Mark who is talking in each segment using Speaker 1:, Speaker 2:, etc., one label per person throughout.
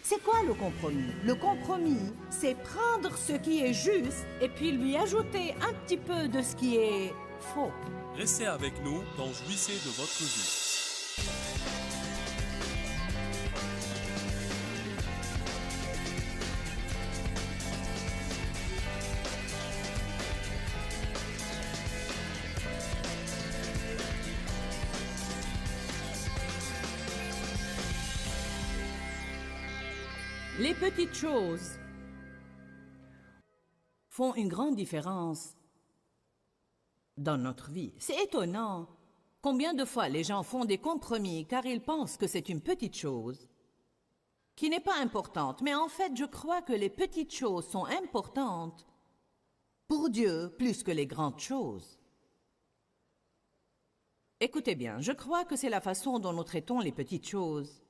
Speaker 1: C'est quoi le compromis? Le compromis, c'est prendre ce qui est juste et puis lui ajouter un petit peu de ce qui est faux.
Speaker 2: Restez avec nous dans Jouissez de votre vie.
Speaker 1: Les petites choses font une grande différence dans notre vie. C'est étonnant combien de fois les gens font des compromis car ils pensent que c'est une petite chose qui n'est pas importante. Mais en fait, je crois que les petites choses sont importantes pour Dieu plus que les grandes choses. Écoutez bien, je crois que c'est la façon dont nous traitons les petites choses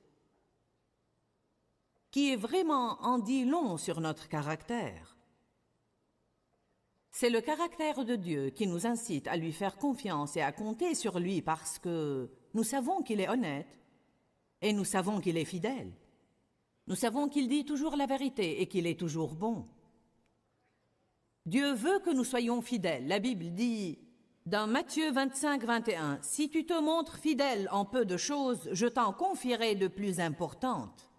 Speaker 1: qui est vraiment en dit long sur notre caractère. C'est le caractère de Dieu qui nous incite à lui faire confiance et à compter sur lui parce que nous savons qu'il est honnête et nous savons qu'il est fidèle. Nous savons qu'il dit toujours la vérité et qu'il est toujours bon. Dieu veut que nous soyons fidèles. La Bible dit dans Matthieu 25, 21, « Si tu te montres fidèle en peu de choses, je t'en confierai de plus importantes. »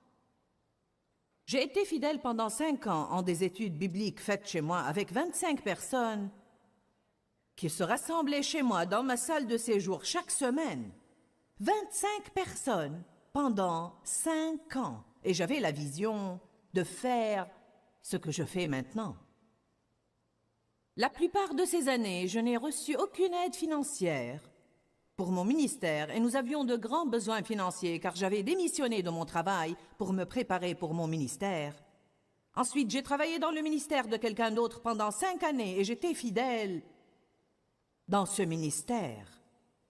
Speaker 1: J'ai été fidèle pendant 5 ans en des études bibliques faites chez moi avec 25 personnes qui se rassemblaient chez moi dans ma salle de séjour chaque semaine. 25 personnes pendant 5 ans. Et j'avais la vision de faire ce que je fais maintenant. La plupart de ces années, je n'ai reçu aucune aide financière pour mon ministère et nous avions de grands besoins financiers car j'avais démissionné de mon travail pour me préparer pour mon ministère. Ensuite, j'ai travaillé dans le ministère de quelqu'un d'autre pendant 5 années et j'étais fidèle dans ce ministère.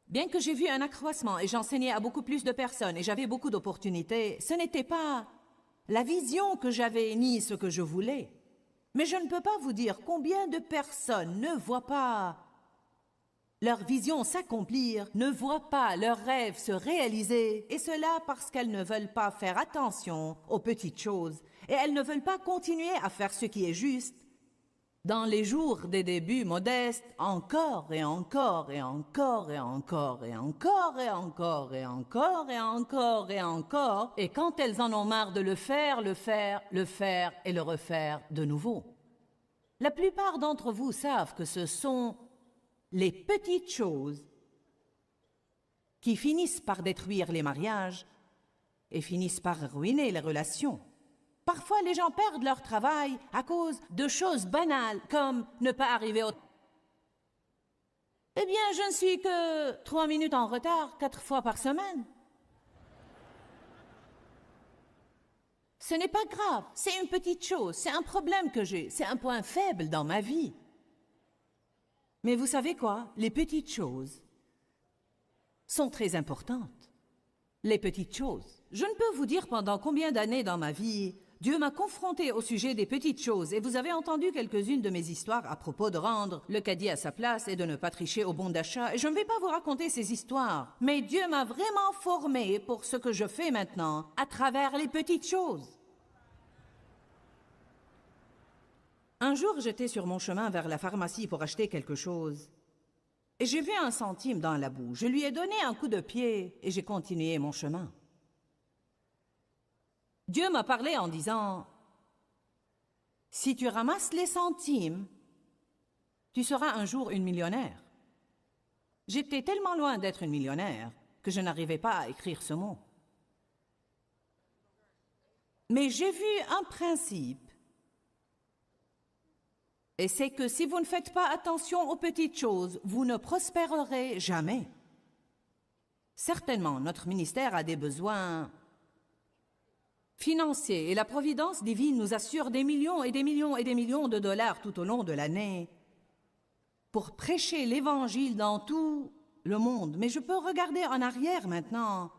Speaker 1: Bien que j'ai vu un accroissement et j'enseignais à beaucoup plus de personnes et j'avais beaucoup d'opportunités, ce n'était pas la vision que j'avais ni ce que je voulais. Mais je ne peux pas vous dire combien de personnes ne voient pas leur vision s'accomplir, ne voient pas leurs rêves se réaliser, et cela parce qu'elles ne veulent pas faire attention aux petites choses, et elles ne veulent pas continuer à faire ce qui est juste. Dans les jours des débuts modestes, encore et encore et encore et encore et encore et encore et encore et encore et encore, et quand elles en ont marre de le faire et le refaire de nouveau. La plupart d'entre vous savent que ce sont les petites choses qui finissent par détruire les mariages et finissent par ruiner les relations. Parfois, les gens perdent leur travail à cause de choses banales comme ne pas arriver au... Eh bien, je ne suis que 3 minutes en retard 4 fois par semaine. Ce n'est pas grave, c'est une petite chose, c'est un problème que j'ai, c'est un point faible dans ma vie. Mais vous savez quoi? Les petites choses sont très importantes. Les petites choses. Je ne peux vous dire pendant combien d'années dans ma vie, Dieu m'a confronté au sujet des petites choses et vous avez entendu quelques-unes de mes histoires à propos de rendre le caddie à sa place et de ne pas tricher au bon d'achat. Et je ne vais pas vous raconter ces histoires, mais Dieu m'a vraiment formé pour ce que je fais maintenant à travers les petites choses. Un jour, j'étais sur mon chemin vers la pharmacie pour acheter quelque chose. Et j'ai vu un centime dans la boue. Je lui ai donné un coup de pied et j'ai continué mon chemin. Dieu m'a parlé en disant, « Si tu ramasses les centimes, tu seras un jour une millionnaire. » J'étais tellement loin d'être une millionnaire que je n'arrivais pas à écrire ce mot. Mais j'ai vu un principe. Et c'est que si vous ne faites pas attention aux petites choses, vous ne prospérerez jamais. Certainement, notre ministère a des besoins financiers et la providence divine nous assure des millions et des millions et des millions de dollars tout au long de l'année pour prêcher l'Évangile dans tout le monde. Mais je peux regarder en arrière maintenant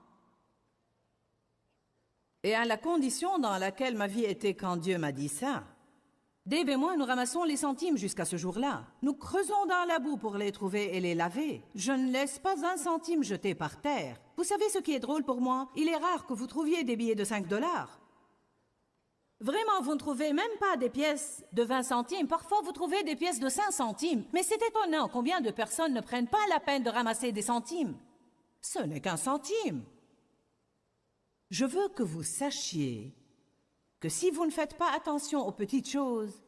Speaker 1: et à la condition dans laquelle ma vie était quand Dieu m'a dit ça. Dave et moi, nous ramassons les centimes jusqu'à ce jour-là. Nous creusons dans la boue pour les trouver et les laver. Je ne laisse pas un centime jeté par terre. Vous savez ce qui est drôle pour moi? Il est rare que vous trouviez des billets de 5 $. Vraiment, vous ne trouvez même pas des pièces de 20 centimes. Parfois, vous trouvez des pièces de 5 centimes. Mais c'est étonnant combien de personnes ne prennent pas la peine de ramasser des centimes. Ce n'est qu'un centime. Je veux que vous sachiez que si vous ne faites pas attention aux petites choses,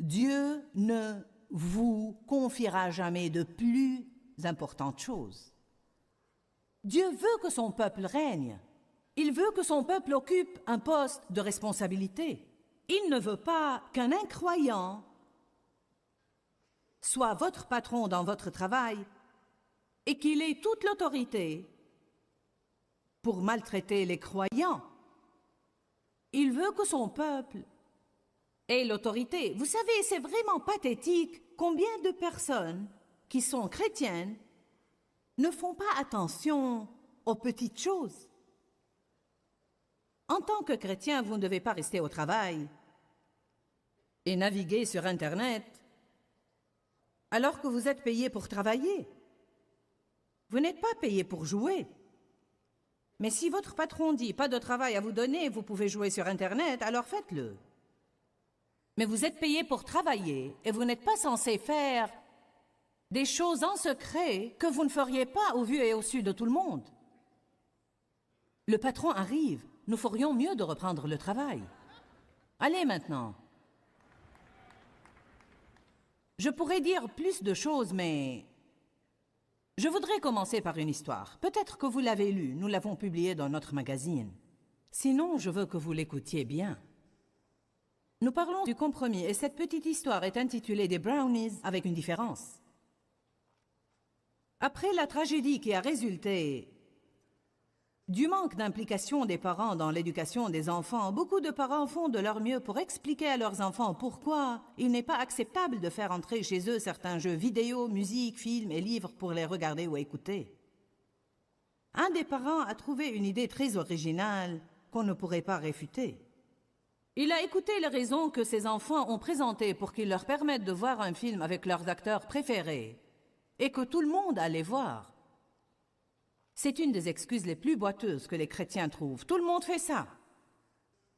Speaker 1: Dieu ne vous confiera jamais de plus importantes choses. Dieu veut que son peuple règne. Il veut que son peuple occupe un poste de responsabilité. Il ne veut pas qu'un incroyant soit votre patron dans votre travail et qu'il ait toute l'autorité pour maltraiter les croyants. Il veut que son peuple ait l'autorité. Vous savez, c'est vraiment pathétique combien de personnes qui sont chrétiennes ne font pas attention aux petites choses. En tant que chrétien, vous ne devez pas rester au travail et naviguer sur Internet alors que vous êtes payé pour travailler. Vous n'êtes pas payé pour jouer. Mais si votre patron dit « pas de travail à vous donner, vous pouvez jouer sur Internet », alors faites-le. Mais vous êtes payé pour travailler et vous n'êtes pas censé faire des choses en secret que vous ne feriez pas au vu et au su de tout le monde. Le patron arrive. Nous ferions mieux de reprendre le travail. Allez maintenant. Je pourrais dire plus de choses, mais je voudrais commencer par une histoire. Peut-être que vous l'avez lue, nous l'avons publiée dans notre magazine. Sinon, je veux que vous l'écoutiez bien. Nous parlons du compromis et cette petite histoire est intitulée des Brownies avec une différence. Après la tragédie qui a résulté du manque d'implication des parents dans l'éducation des enfants, beaucoup de parents font de leur mieux pour expliquer à leurs enfants pourquoi il n'est pas acceptable de faire entrer chez eux certains jeux vidéo, musique, films et livres pour les regarder ou écouter. Un des parents a trouvé une idée très originale qu'on ne pourrait pas réfuter. Il a écouté les raisons que ses enfants ont présentées pour qu'ils leur permettent de voir un film avec leurs acteurs préférés et que tout le monde allait voir. C'est une des excuses les plus boiteuses que les chrétiens trouvent. Tout le monde fait ça.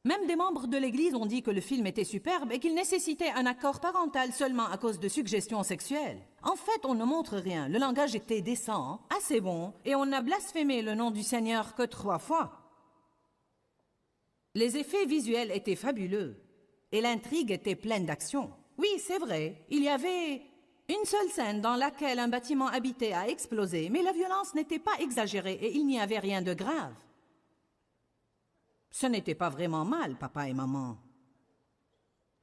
Speaker 1: Même des membres de l'Église ont dit que le film était superbe et qu'il nécessitait un accord parental seulement à cause de suggestions sexuelles. En fait, on ne montre rien. Le langage était décent, assez bon, et on n'a blasphémé le nom du Seigneur que 3 fois. Les effets visuels étaient fabuleux et l'intrigue était pleine d'action. Oui, c'est vrai, il y avait une seule scène dans laquelle un bâtiment habité a explosé, mais la violence n'était pas exagérée et il n'y avait rien de grave. Ce n'était pas vraiment mal, papa et maman.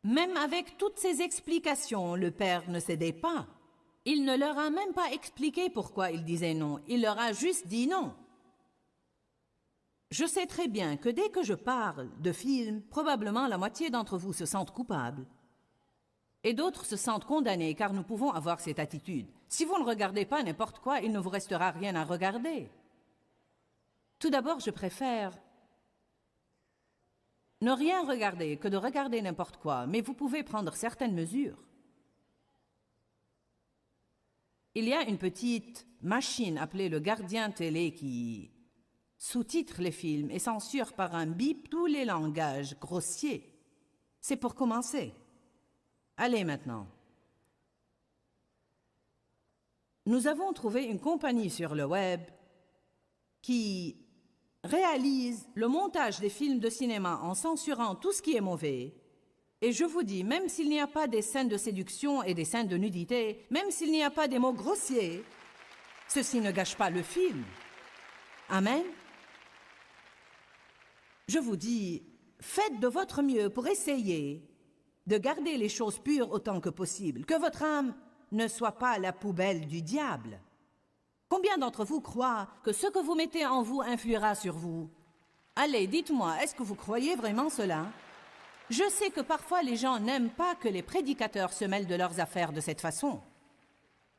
Speaker 1: Même avec toutes ces explications, le père ne cédait pas. Il ne leur a même pas expliqué pourquoi il disait non. Il leur a juste dit non. Je sais très bien que dès que je parle de films, probablement la moitié d'entre vous se sentent coupables. Et d'autres se sentent condamnés car nous pouvons avoir cette attitude. Si vous ne regardez pas n'importe quoi, il ne vous restera rien à regarder. Tout d'abord, je préfère ne rien regarder que de regarder n'importe quoi, mais vous pouvez prendre certaines mesures. Il y a une petite machine appelée le gardien télé qui sous-titre les films et censure par un bip tous les langages grossiers. C'est pour commencer. Allez maintenant. Nous avons trouvé une compagnie sur le web qui réalise le montage des films de cinéma en censurant tout ce qui est mauvais. Et je vous dis, même s'il n'y a pas des scènes de séduction et des scènes de nudité, même s'il n'y a pas des mots grossiers, ceci ne gâche pas le film. Amen. Je vous dis, faites de votre mieux pour essayer de garder les choses pures autant que possible, que votre âme ne soit pas la poubelle du diable. Combien d'entre vous croient que ce que vous mettez en vous influera sur vous? Allez, dites-moi, est-ce que vous croyez vraiment cela? Je sais que parfois les gens n'aiment pas que les prédicateurs se mêlent de leurs affaires de cette façon.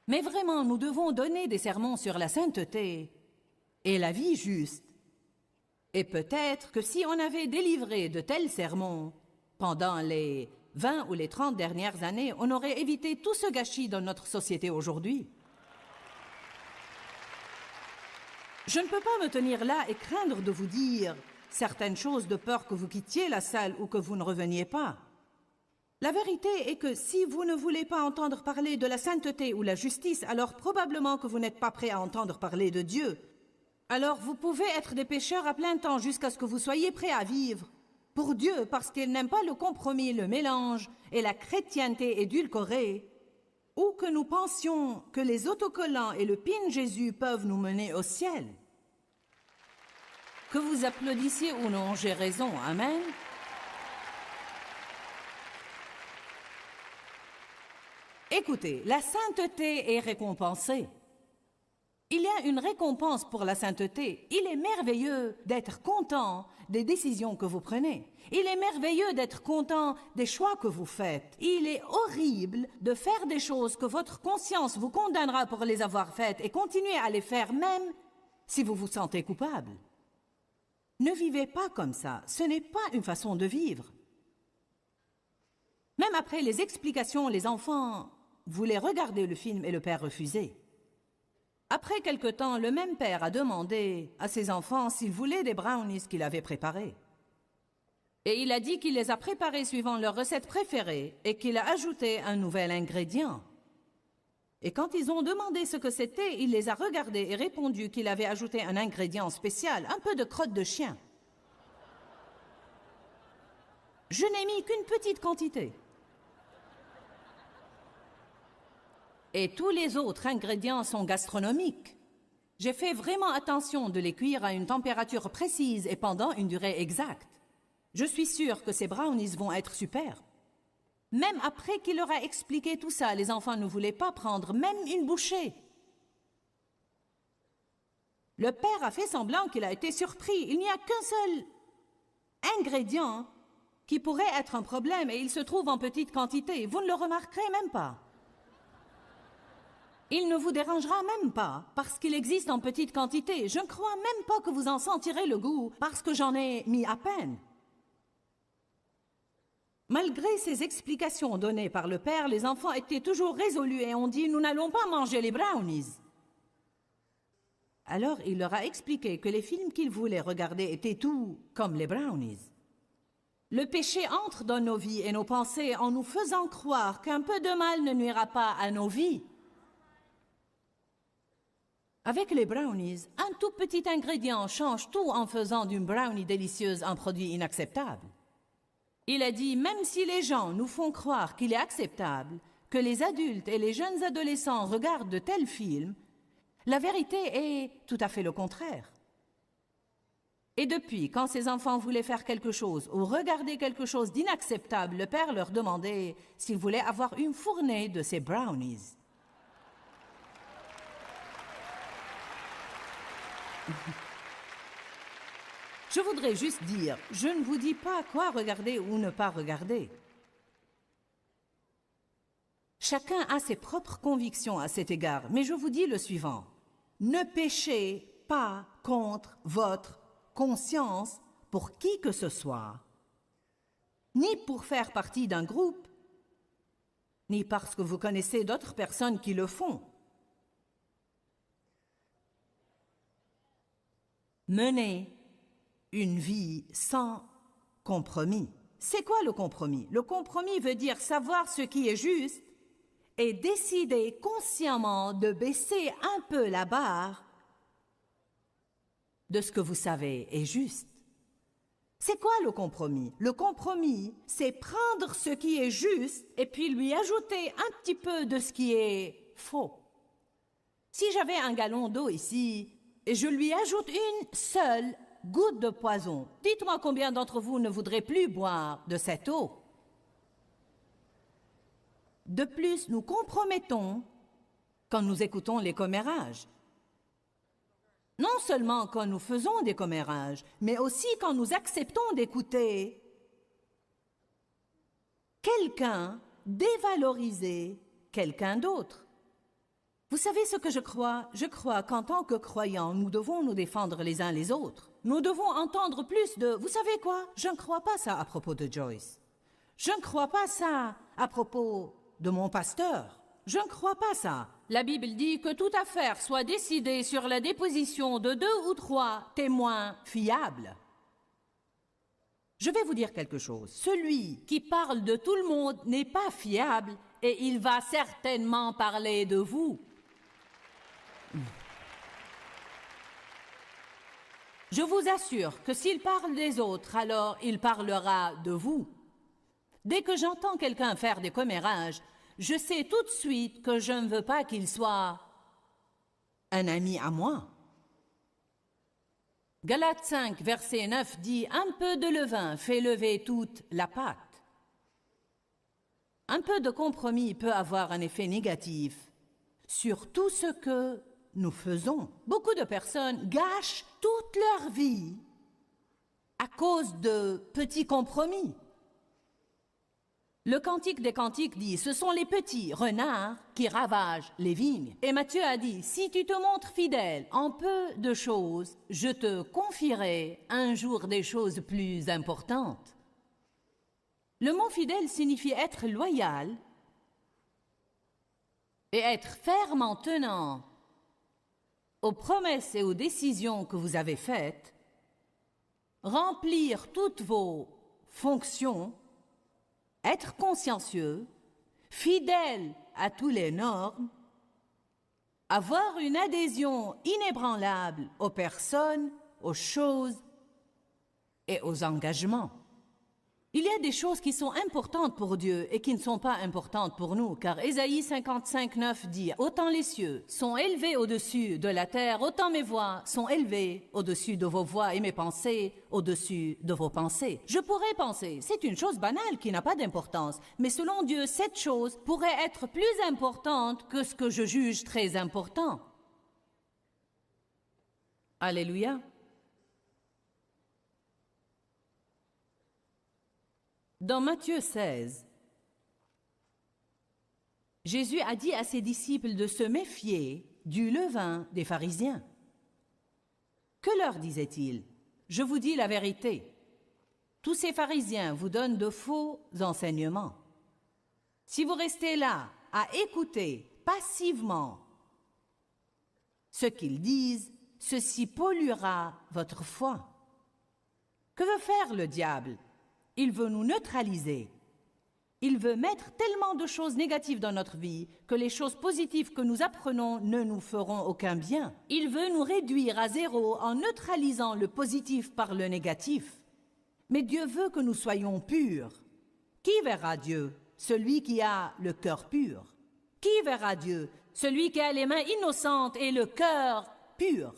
Speaker 1: Mais vraiment, nous devons donner des sermons sur la sainteté et la vie juste. Et peut-être que si on avait délivré de tels sermons pendant les 20 ou les 30 dernières années, on aurait évité tout ce gâchis dans notre société aujourd'hui. Je ne peux pas me tenir là et craindre de vous dire certaines choses de peur que vous quittiez la salle ou que vous ne reveniez pas. La vérité est que si vous ne voulez pas entendre parler de la sainteté ou la justice, alors probablement que vous n'êtes pas prêt à entendre parler de Dieu. Alors vous pouvez être des pécheurs à plein temps jusqu'à ce que vous soyez prêts à vivre pour Dieu, parce qu'il n'aime pas le compromis, le mélange et la chrétienté édulcorée, ou que nous pensions que les autocollants et le pin Jésus peuvent nous mener au ciel. Que vous applaudissiez ou non, j'ai raison, amen. Écoutez, la sainteté est récompensée. Il y a une récompense pour la sainteté. Il est merveilleux d'être content des décisions que vous prenez. Il est merveilleux d'être content des choix que vous faites. Il est horrible de faire des choses que votre conscience vous condamnera pour les avoir faites et continuer à les faire même si vous vous sentez coupable. Ne vivez pas comme ça. Ce n'est pas une façon de vivre. Même après les explications, les enfants voulaient regarder le film et le père refusait. Après quelque temps, le même père a demandé à ses enfants s'ils voulaient des brownies qu'il avait préparés. Et il a dit qu'il les a préparés suivant leur recette préférée et qu'il a ajouté un nouvel ingrédient. Et quand ils ont demandé ce que c'était, il les a regardés et répondu qu'il avait ajouté un ingrédient spécial, un peu de crotte de chien. Je n'ai mis qu'une petite quantité. Et tous les autres ingrédients sont gastronomiques. J'ai fait vraiment attention de les cuire à une température précise et pendant une durée exacte. Je suis sûre que ces brownies vont être super. Même après qu'il leur a expliqué tout ça, les enfants ne voulaient pas prendre même une bouchée. Le père a fait semblant qu'il a été surpris. Il n'y a qu'un seul ingrédient qui pourrait être un problème et il se trouve en petite quantité. Vous ne le remarquerez même pas. Il ne vous dérangera même pas parce qu'il existe en petite quantité. Je ne crois même pas que vous en sentirez le goût parce que j'en ai mis à peine. Malgré ces explications données par le père, les enfants étaient toujours résolus et ont dit « Nous n'allons pas manger les brownies ». Alors il leur a expliqué que les films qu'ils voulaient regarder étaient tout comme les brownies. Le péché entre dans nos vies et nos pensées en nous faisant croire qu'un peu de mal ne nuira pas à nos vies. Avec les brownies, un tout petit ingrédient change tout en faisant d'une brownie délicieuse un produit inacceptable. Il a dit, même si les gens nous font croire qu'il est acceptable que les adultes et les jeunes adolescents regardent de tels films, la vérité est tout à fait le contraire. Et depuis, quand ces enfants voulaient faire quelque chose ou regarder quelque chose d'inacceptable, le père leur demandait s'ils voulaient avoir une fournée de ces brownies. Je voudrais juste dire, je ne vous dis pas quoi regarder ou ne pas regarder. Chacun a ses propres convictions à cet égard, mais je vous dis le suivant. Ne péchez pas contre votre conscience pour qui que ce soit, ni pour faire partie d'un groupe, ni parce que vous connaissez d'autres personnes qui le font. Menez une vie sans compromis. C'est quoi le compromis? Le compromis veut dire savoir ce qui est juste et décider consciemment de baisser un peu la barre de ce que vous savez est juste. C'est quoi le compromis? Le compromis, c'est prendre ce qui est juste et puis lui ajouter un petit peu de ce qui est faux. Si j'avais un gallon d'eau ici et je lui ajoute une seule goutte de poison, dites-moi combien d'entre vous ne voudraient plus boire de cette eau. De plus, nous compromettons quand nous écoutons les commérages. Non seulement quand nous faisons des commérages, mais aussi quand nous acceptons d'écouter quelqu'un dévaloriser quelqu'un d'autre. Vous savez ce que je crois? Je crois qu'en tant que croyants, nous devons nous défendre les uns les autres. Nous devons entendre plus de « Vous savez quoi? Je ne crois pas ça à propos de Joyce. Je ne crois pas ça à propos de mon pasteur. Je ne crois pas ça. La Bible dit que toute affaire soit décidée sur la déposition de 2 ou 3 témoins fiables. Je vais vous dire quelque chose. Celui qui parle de tout le monde n'est pas fiable et il va certainement parler de vous. Je vous assure que s'il parle des autres, alors il parlera de vous. Dès que j'entends quelqu'un faire des commérages, je sais tout de suite que je ne veux pas qu'il soit un ami à moi. Galates 5, verset 9 dit « Un peu de levain fait lever toute la pâte ». Un peu de compromis peut avoir un effet négatif sur tout ce que nous faisons. Beaucoup de personnes gâchent toute leur vie à cause de petits compromis. Le Cantique des Cantiques dit « Ce sont les petits renards qui ravagent les vignes ». Et Matthieu a dit « Si tu te montres fidèle en peu de choses, je te confierai un jour des choses plus importantes ». Le mot fidèle signifie être loyal et être ferme en tenant aux promesses et aux décisions que vous avez faites, remplir toutes vos fonctions, être consciencieux, fidèle à toutes les normes, avoir une adhésion inébranlable aux personnes, aux choses et aux engagements. Il y a des choses qui sont importantes pour Dieu et qui ne sont pas importantes pour nous, car Ésaïe 55, 9 dit « Autant les cieux sont élevés au-dessus de la terre, autant mes voix sont élevées au-dessus de vos voix et mes pensées au-dessus de vos pensées. » Je pourrais penser, c'est une chose banale qui n'a pas d'importance, mais selon Dieu, cette chose pourrait être plus importante que ce que je juge très important. Alléluia. Dans Matthieu 16, Jésus a dit à ses disciples de se méfier du levain des pharisiens. Que leur disait-il? Je vous dis la vérité. Tous ces pharisiens vous donnent de faux enseignements. Si vous restez là à écouter passivement ce qu'ils disent, ceci polluera votre foi. Que veut faire le diable? Il veut nous neutraliser. Il veut mettre tellement de choses négatives dans notre vie que les choses positives que nous apprenons ne nous feront aucun bien. Il veut nous réduire à zéro en neutralisant le positif par le négatif. Mais Dieu veut que nous soyons purs. Qui verra Dieu? Celui qui a le cœur pur. Qui verra Dieu? Celui qui a les mains innocentes et le cœur pur.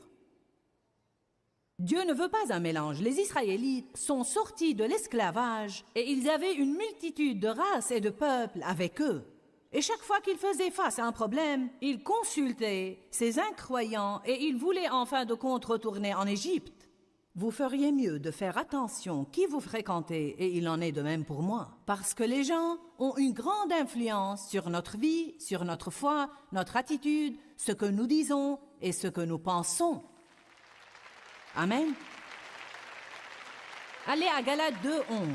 Speaker 1: Dieu ne veut pas un mélange. Les Israélites sont sortis de l'esclavage et ils avaient une multitude de races et de peuples avec eux. Et chaque fois qu'ils faisaient face à un problème, ils consultaient ces incroyants et ils voulaient en fin de compte retourner en Égypte. Vous feriez mieux de faire attention qui vous fréquentez et il en est de même pour moi. Parce que les gens ont une grande influence sur notre vie, sur notre foi, notre attitude, ce que nous disons et ce que nous pensons. Amen. Allez à Galates 2, 11.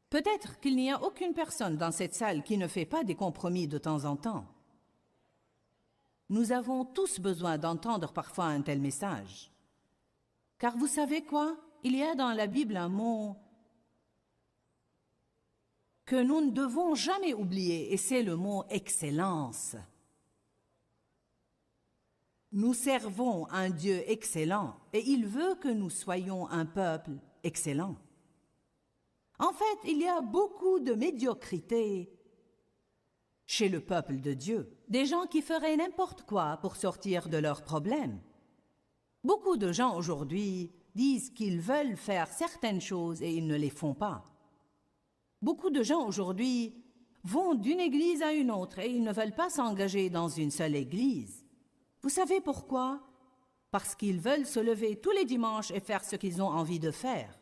Speaker 1: Peut-être qu'il n'y a aucune personne dans cette salle qui ne fait pas des compromis de temps en temps. Nous avons tous besoin d'entendre parfois un tel message. Car vous savez quoi? Il y a dans la Bible un mot que nous ne devons jamais oublier, et c'est le mot « excellence ». Nous servons un Dieu excellent, et il veut que nous soyons un peuple excellent. En fait, il y a beaucoup de médiocrité chez le peuple de Dieu, des gens qui feraient n'importe quoi pour sortir de leurs problèmes. Beaucoup de gens aujourd'hui disent qu'ils veulent faire certaines choses et ils ne les font pas. Beaucoup de gens aujourd'hui vont d'une église à une autre et ils ne veulent pas s'engager dans une seule église. Vous savez pourquoi? Parce qu'ils veulent se lever tous les dimanches et faire ce qu'ils ont envie de faire.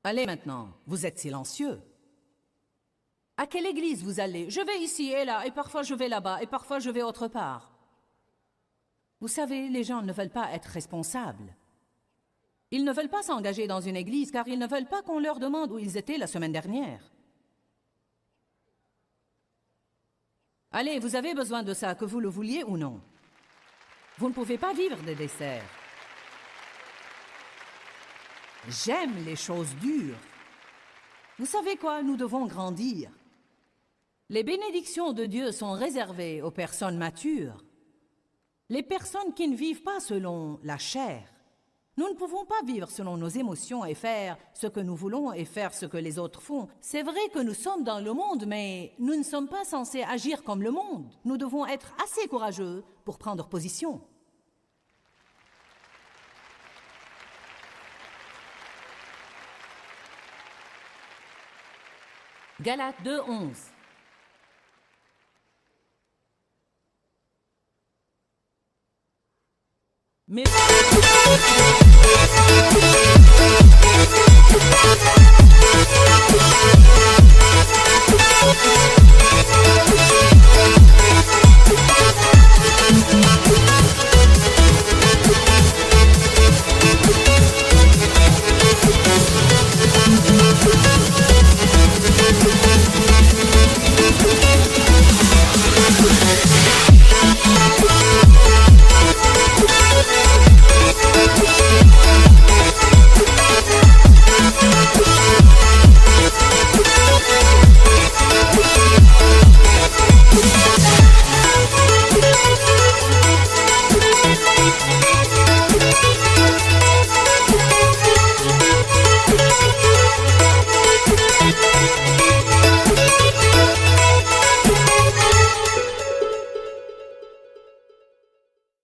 Speaker 1: Allez maintenant, vous êtes silencieux. À quelle église vous allez? Je vais ici et là, et parfois je vais là-bas, et parfois je vais autre part. Vous savez, les gens ne veulent pas être responsables. Ils ne veulent pas s'engager dans une église car ils ne veulent pas qu'on leur demande où ils étaient la semaine dernière. Allez, vous avez besoin de ça, que vous le vouliez ou non. Vous ne pouvez pas vivre des desserts. J'aime les choses dures. Vous savez quoi? Nous devons grandir. Les bénédictions de Dieu sont réservées aux personnes matures. Les personnes qui ne vivent pas selon la chair. Nous ne pouvons pas vivre selon nos émotions et faire ce que nous voulons et faire ce que les autres font. C'est vrai que nous sommes dans le monde, mais nous ne sommes pas censés agir comme le monde. Nous devons être assez courageux pour prendre position. Galates 2:11. Mais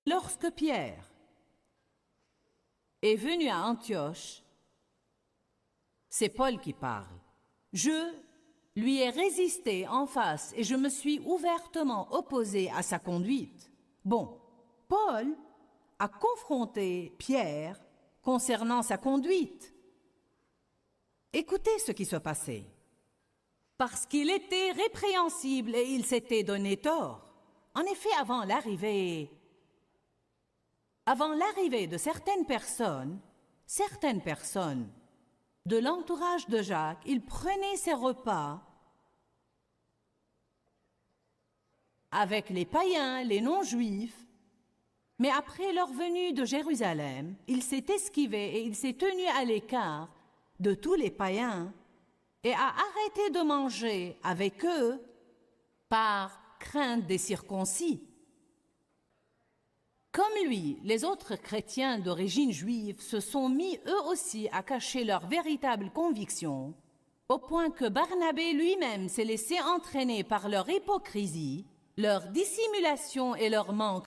Speaker 1: lorsque Pierre est venu à Antioche, c'est Paul qui parle. Je lui ai résisté en face et je me suis ouvertement opposé à sa conduite. Bon, Paul a confronté Pierre concernant sa conduite. Écoutez ce qui se passait. Parce qu'il était répréhensible et il s'était donné tort. En effet, avant l'arrivée de certaines personnes de l'entourage de Jacques, il prenait ses repas avec les païens, les non-juifs, mais après leur venue de Jérusalem, il s'est esquivé et il s'est tenu à l'écart de tous les païens et a arrêté de manger avec eux par crainte des circoncis. Comme lui, les autres chrétiens d'origine juive se sont mis eux aussi à cacher leurs véritables convictions, au point que Barnabé lui-même s'est laissé entraîner par leur hypocrisie, leur dissimulation et leur manque.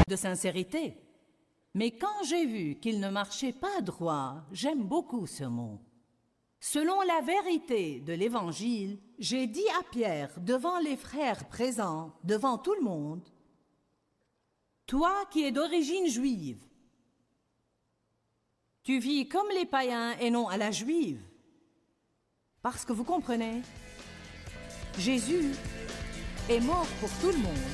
Speaker 1: De sincérité. Mais quand j'ai vu qu'il ne marchait pas droit, j'aime beaucoup ce mot. Selon la vérité de l'Évangile, j'ai dit à Pierre, devant les frères présents, devant tout le monde, « Toi qui es d'origine juive, tu vis comme les païens et non à la juive. » Parce que vous comprenez, Jésus est mort pour tout le monde.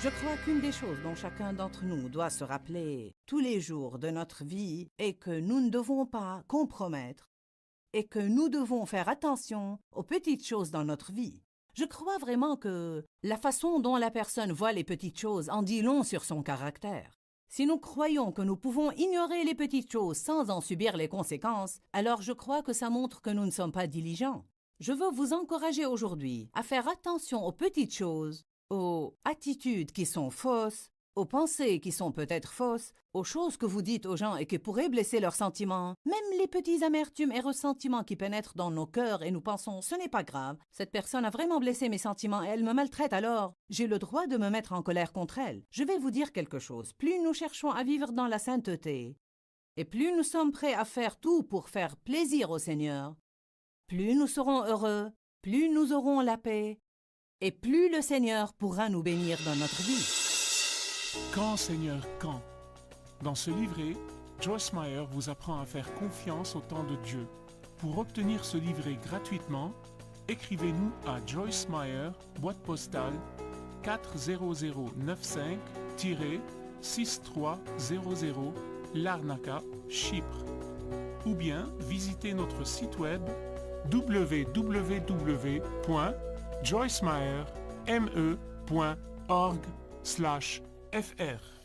Speaker 1: Je crois qu'une des choses dont chacun d'entre nous doit se rappeler tous les jours de notre vie est que nous ne devons pas compromettre et que nous devons faire attention aux petites choses dans notre vie. Je crois vraiment que la façon dont la personne voit les petites choses en dit long sur son caractère. Si nous croyons que nous pouvons ignorer les petites choses sans en subir les conséquences, alors je crois que ça montre que nous ne sommes pas diligents. Je veux vous encourager aujourd'hui à faire attention aux petites choses, aux attitudes qui sont fausses, aux pensées qui sont peut-être fausses, aux choses que vous dites aux gens et qui pourraient blesser leurs sentiments, même les petits amertumes et ressentiments qui pénètrent dans nos cœurs et nous pensons « ce n'est pas grave, cette personne a vraiment blessé mes sentiments et elle me maltraite alors, j'ai le droit de me mettre en colère contre elle ». Je vais vous dire quelque chose, plus nous cherchons à vivre dans la sainteté et plus nous sommes prêts à faire tout pour faire plaisir au Seigneur, plus nous serons heureux, plus nous aurons la paix et plus le Seigneur pourra nous bénir dans notre vie.
Speaker 3: Quand, Seigneur, quand? Dans ce livret, Joyce Meyer vous apprend à faire confiance au temps de Dieu. Pour obtenir ce livret gratuitement, écrivez-nous à Joyce Meyer, boîte postale 40095-6300, Larnaca, Chypre. Ou bien visitez notre site web www.joycemeyer.org/fr.